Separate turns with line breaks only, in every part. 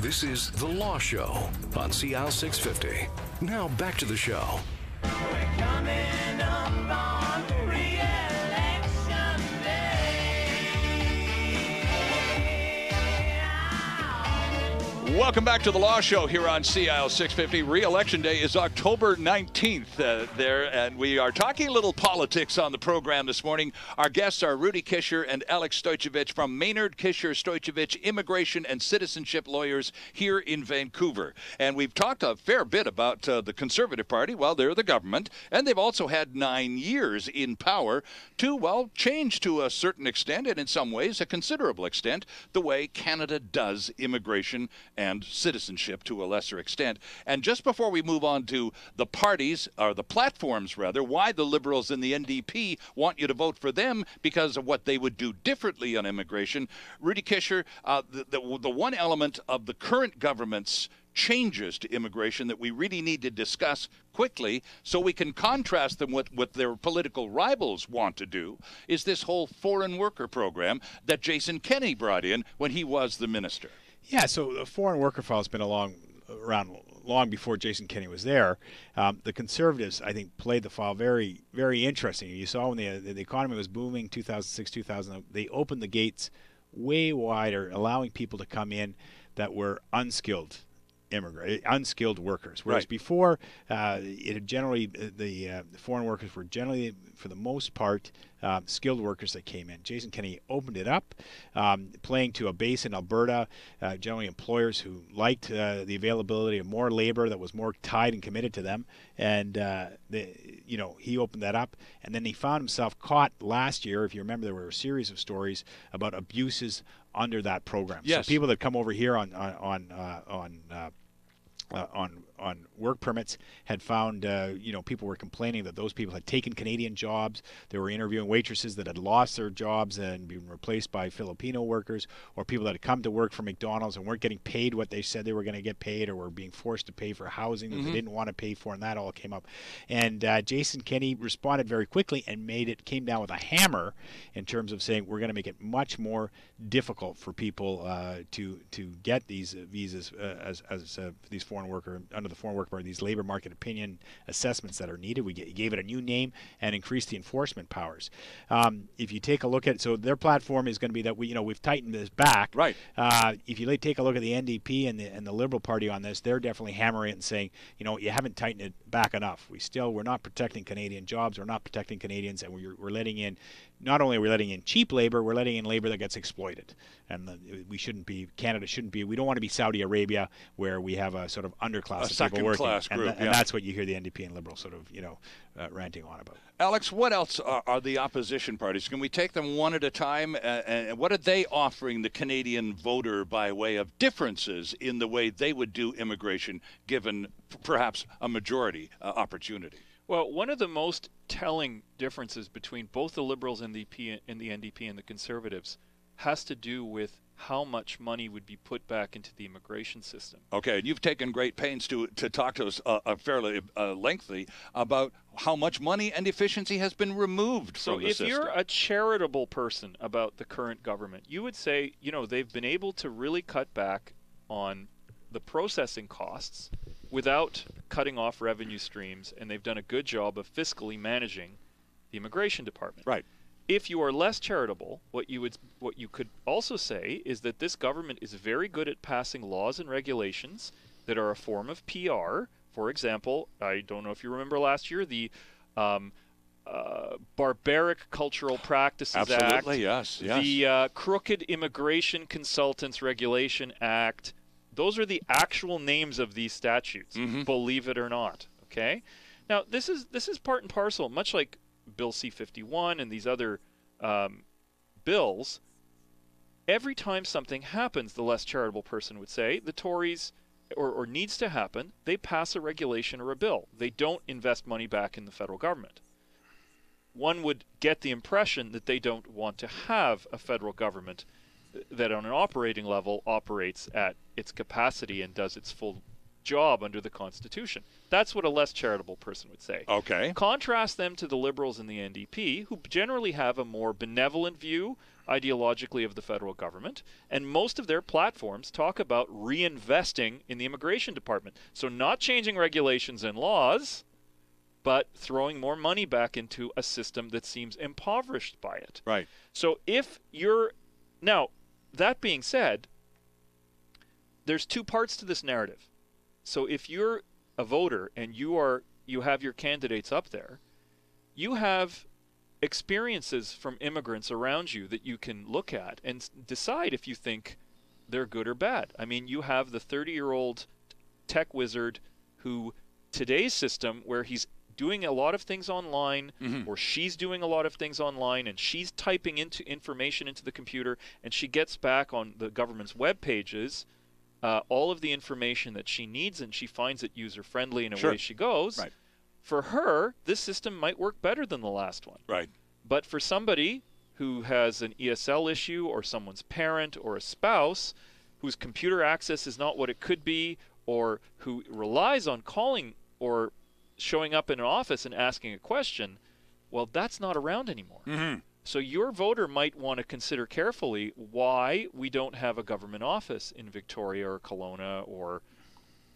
This is The Law Show on CL650. Now back to the show.
We're coming up on re-election day.
Welcome back to The Law Show here on CL650. Re-election day is October 19th and we are talking a little politics on the program this morning. Our guests are Rudy Kisher and Alex Stojcevic from Maynard Kisher Stojcevic Immigration and Citizenship Lawyers here in Vancouver. And we've talked a fair bit about the Conservative Party. Well, they're the government, and they've also had 9 years in power to, well, change to a certain extent, and in some ways a considerable extent, the way Canada does immigration and citizenship to a lesser extent. And just before we move on to the parties, or the platforms rather, why the Liberals and the NDP want you to vote for them because of what they would do differently on immigration, Rudy Kisher, the one element of the current government's changes to immigration that we really need to discuss quickly so we can contrast them with what their political rivals want to do is this whole foreign worker program that Jason Kenney brought in when he was the minister.
Yeah, so the foreign worker file has been around long before Jason Kenney was there. The Conservatives, I think, played the file very, very interesting. You saw when the economy was booming, 2006, 2000, they opened the gates way wider, allowing people to come in that were unskilled workers. Whereas before, it had generally the foreign workers were generally, for the most part, skilled workers that came in. Jason Kenney opened it up, playing to a base in Alberta, generally employers who liked the availability of more labor that was more tied and committed to them, and he opened that up, and then he found himself caught last year. If you remember, there were a series of stories about abuses under that program.
Yes.
So people that come over here on work permits had found, people were complaining that those people had taken Canadian jobs. They were interviewing waitresses that had lost their jobs and been replaced by Filipino workers, or people that had come to work for McDonald's and weren't getting paid what they said they were going to get paid, or were being forced to pay for housing that they didn't want to pay for, and that all came up. And Jason Kenney responded very quickly and came down with a hammer in terms of saying we're going to make it much more difficult for people to get these visas as these foreign worker under the foreign worker, these labor market opinion assessments that are needed. We gave it a new name and increased the enforcement powers. If you take a look at, so their platform is going to be that we've tightened this back.
Right.
If you take a look at the NDP and the Liberal Party on this, they're definitely hammering it and saying, you haven't tightened it back enough. We're not protecting Canadian jobs. We're not protecting Canadians, and we're letting in. Not only are we letting in cheap labor, we're letting in labor that gets exploited. And Canada shouldn't be, we don't want to be Saudi Arabia where we have a sort of underclass of people working.
Group,
and that's what you hear the NDP and Liberals sort of, ranting on about.
Alex, what else are the opposition parties? Can we take them one at a time? And what are they offering the Canadian voter by way of differences in the way they would do immigration, given perhaps a majority opportunity?
Well, one of the most telling differences between both the Liberals and the NDP and the Conservatives has to do with how much money would be put back into the immigration system.
Okay, and you've taken great pains to talk to us fairly lengthy about how much money and efficiency has been removed from the system.
So if you're a charitable person about the current government, you would say, they've been able to really cut back on the processing costs without cutting off revenue streams, and they've done a good job of fiscally managing the immigration department.
Right.
If you are less charitable, what you could also say is that this government is very good at passing laws and regulations that are a form of PR. For example, I don't know if you remember last year, the Barbaric Cultural Practices Act.
Absolutely, yes.
The Crooked Immigration Consultants Regulation Act. Those are the actual names of these statutes, believe it or not. Okay? Now, this is part and parcel, much like Bill C-51 and these other bills. Every time something happens, the less charitable person would say, the Tories, or needs to happen, they pass a regulation or a bill. They don't invest money back in the federal government. One would get the impression that they don't want to have a federal government that on an operating level operates at its capacity and does its full job under the Constitution. That's what a less charitable person would say.
Okay.
Contrast them to the Liberals and the NDP, who generally have a more benevolent view ideologically of the federal government, and most of their platforms talk about reinvesting in the immigration department. So not changing regulations and laws, but throwing more money back into a system that seems impoverished by it.
Right.
So if you're... Now, that being said, there's two parts to this narrative. So if you're a voter and you have your candidates up there, you have experiences from immigrants around you that you can look at and decide if you think they're good or bad. I mean, you have the 30-year-old tech wizard who, today's system, where he's doing a lot of things online, or she's doing a lot of things online, and she's typing into information into the computer, and she gets back on the government's web pages all of the information that she needs, and she finds it user-friendly, and away she goes.
Right.
For her, this system might work better than the last one.
Right.
But for somebody who has an ESL issue, or someone's parent or a spouse whose computer access is not what it could be, or who relies on calling or showing up in an office and asking a question, well, that's not around anymore. So your voter might want to consider carefully why we don't have a government office in Victoria or Kelowna or,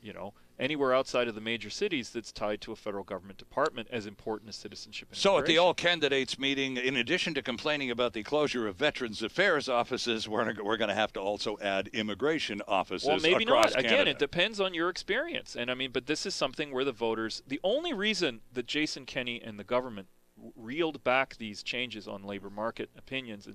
you know, anywhere outside of the major cities that's tied to a federal government department as important as citizenship and
So at the
immigration.
all-candidates meeting, in addition to complaining about the closure of Veterans Affairs offices, we're going to have to also add immigration offices
Well, maybe
across
not.
Canada.
Again, it depends on your experience. And I mean, but this is something where the voters, the only reason that Jason Kenney and the government reeled back these changes on labor market opinions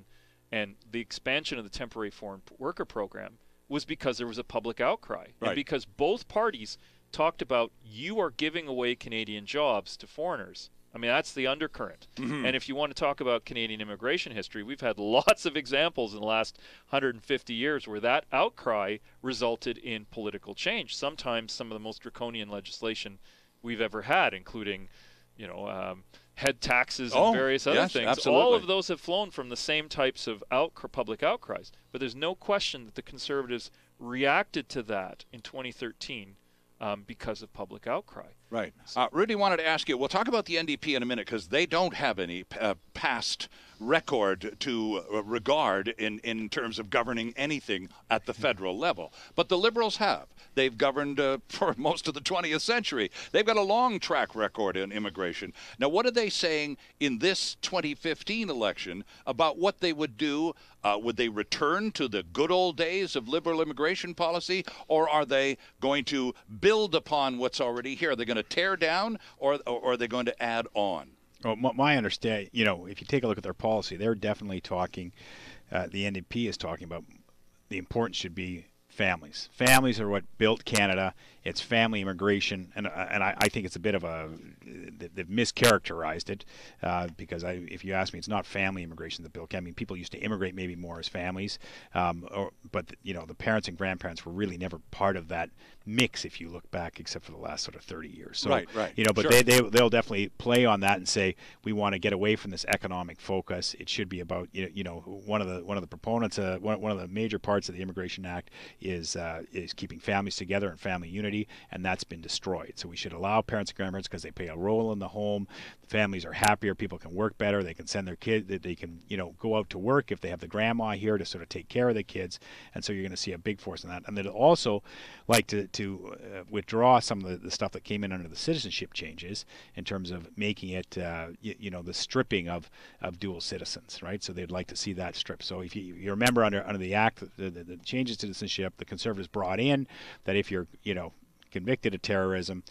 and the expansion of the temporary foreign worker program was because there was a public outcry.
Right.
And because both parties talked about, you are giving away Canadian jobs to foreigners. I mean, that's the undercurrent. And if you want to talk about Canadian immigration history, we've had lots of examples in the last 150 years where that outcry resulted in political change. Sometimes some of the most draconian legislation we've ever had, including, you know, head taxes and various other things.
Absolutely.
All of those have flown from the same types of public outcries. But there's no question that the Conservatives reacted to that in 2013 because of public outcry.
Right. Rudy wanted to ask you, we'll talk about the NDP in a minute because they don't have any past record to regard in terms of governing anything at the federal level. But the Liberals have. They've governed for most of the 20th century. They've got a long track record in immigration. Now, what are they saying in this 2015 election about what they would do? Would they return to the good old days of liberal immigration policy, or are they going to build upon what's already here? Are they going to tear down, or are they going to add on?
Well, my understanding, you know, if you take a look at their policy, they're definitely talking, the NDP is talking about the importance should be families. Families are what built Canada. It's family immigration, and I think it's a bit of a, they've mischaracterized it because if you ask me, it's not family immigration that built Canada. I mean, people used to immigrate maybe more as families, but you know, the parents and grandparents were really never part of that mix if you look back, except for the last sort of 30 years. So,
right.
You know, but
Sure.
they'll definitely play on that and say we want to get away from this economic focus. It should be about, you know, one of the proponents, one of the major parts of the Immigration Act is keeping families together and family unity, and that's been destroyed. So we should allow parents and grandparents, because they play a role in the home. Families are happier. People can work better. They can send their kids. They can, you know, go out to work if they have the grandma here to sort of take care of the kids. And so you're going to see a big force in that. And they'd also like to withdraw some of the stuff that came in under the citizenship changes in terms of making it, you know, the stripping of dual citizens, right? So they'd like to see that stripped. So if you remember under the Act, the changes to citizenship, the Conservatives brought in that if you're, you know, convicted of terrorism,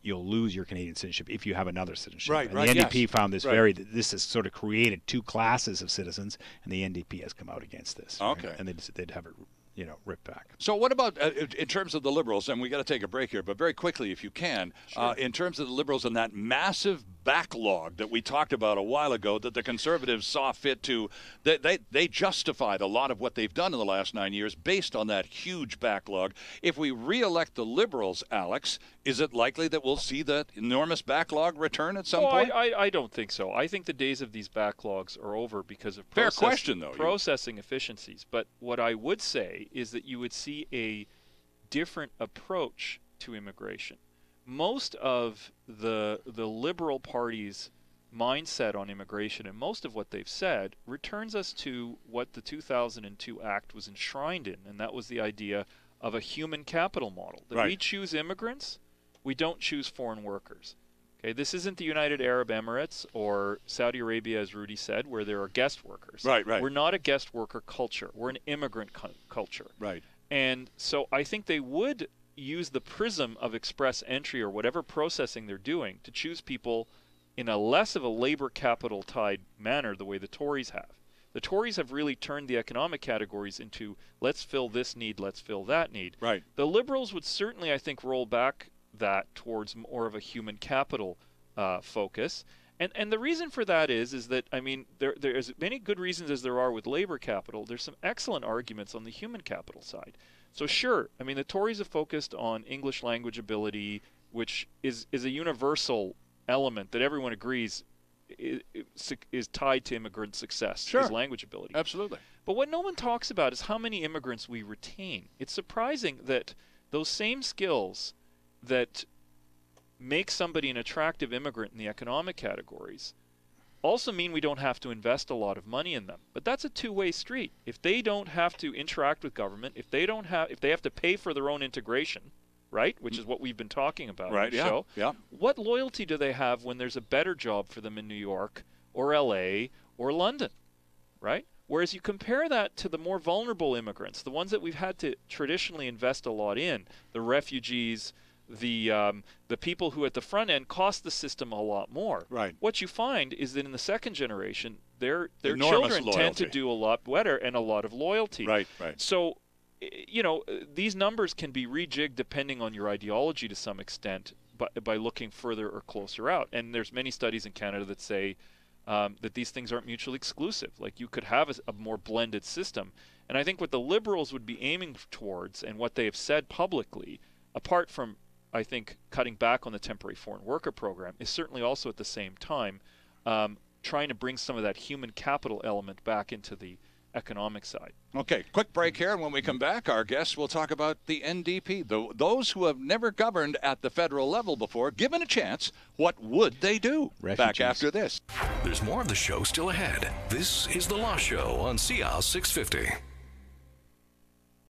you'll lose your Canadian citizenship if you have another citizenship.
Right,
and
right,
the NDP
yes.
found this
Right.
this has sort of created two classes of citizens, and the NDP has come out against this.
Okay.
Right? And they'd have it, you know, ripped back.
So what about in terms of the Liberals, and we got to take a break here, but very quickly if you can, in terms of the Liberals and that massive backlog that we talked about a while ago that the Conservatives saw fit to, they justified a lot of what they've done in the last 9 years based on that huge backlog. If we re-elect the Liberals, Alex, is it likely that we'll see that enormous backlog return at some point?
I don't think so. I think the days of these backlogs are over because of
Fair question, though.
processing efficiencies. But what I would say is that you would see a different approach to immigration. Most of the Liberal Party's mindset on immigration and most of what they've said returns us to what the 2002 Act was enshrined in, and that was the idea of a human capital model. That we choose immigrants, we don't choose foreign workers. Okay, this isn't the United Arab Emirates or Saudi Arabia, as Rudy said, where there are guest workers.
Right.
We're not a guest worker culture. We're an immigrant culture.
Right.
And so I think they would use the prism of express entry or whatever processing they're doing to choose people in a less of a labor capital tied manner the way the Tories have. The Tories have really turned the economic categories into let's fill this need, let's fill that need.
Right.
The Liberals would certainly, I think, roll back that towards more of a human capital focus. And the reason for that is that, I mean, there's many good reasons as there are with labor capital. There's some excellent arguments on the human capital side. So sure, I mean, the Tories have focused on English language ability, which is a universal element that everyone agrees is tied to immigrant success, is language ability.
Absolutely.
But what no one talks about is how many immigrants we retain. It's surprising that those same skills that make somebody an attractive immigrant in the economic categories also mean we don't have to invest a lot of money in them. But that's a two-way street. If they don't have to interact with government, if they have to pay for their own integration, right, which is what we've been talking about on the show, what loyalty do they have when there's a better job for them in New York or LA or London, right? Whereas you compare that to the more vulnerable immigrants, the ones that we've had to traditionally invest a lot in, the refugees, the people who at the front end cost the system a lot more.
Right.
What you find is that in the second generation, their
Enormous
children
loyalty.
tend to do a lot better and a lot of loyalty.
Right, right.
So, you know, these numbers can be rejigged depending on your ideology to some extent by looking further or closer out. And there's many studies in Canada that say that these things aren't mutually exclusive. Like you could have a more blended system. And I think what the Liberals would be aiming towards and what they have said publicly, apart from I think cutting back on the temporary foreign worker program, is certainly also at the same time trying to bring some of that human capital element back into the economic side.
Okay, quick break here, and when we come back, our guests will talk about the NDP. Those who have never governed at the federal level before, given a chance, what would they do?
Refugees.
Back after this.
There's more of the show still ahead. This is The Law Show on CL 650.